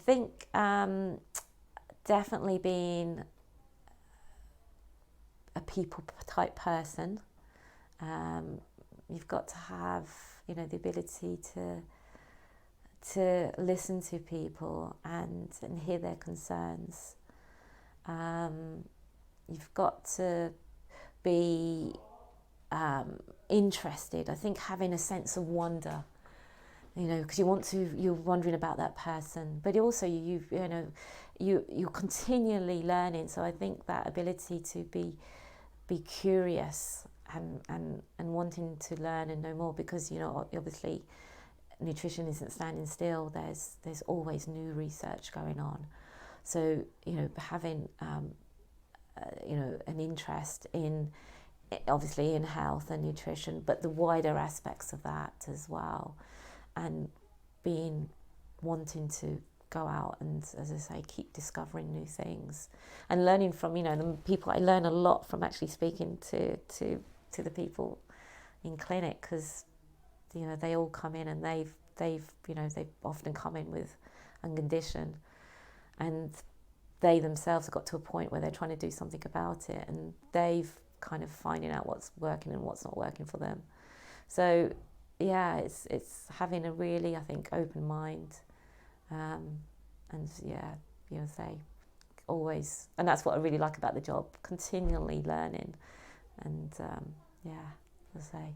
think definitely being a people type person. You've got to have, the ability to listen to people and hear their concerns. You've got to be interested. I think having a sense of wonder, because you're wondering about that person, but also you're continually learning. So I think that ability to be curious and wanting to learn and know more, because obviously nutrition isn't standing still. There's always new research going on. So having an interest in, obviously, in health and nutrition, but the wider aspects of that as well, and wanting to go out and, as I say, keep discovering new things and learning from the people. I learn a lot from actually speaking to the people in clinic, because they all come in and they've often come in with a condition, and they themselves have got to a point where they're trying to do something about it, and they've kind of finding out what's working and what's not working for them. So yeah, it's having a really, I think, open mind, and say always, and that's what I really like about the job, continually learning, and as I say.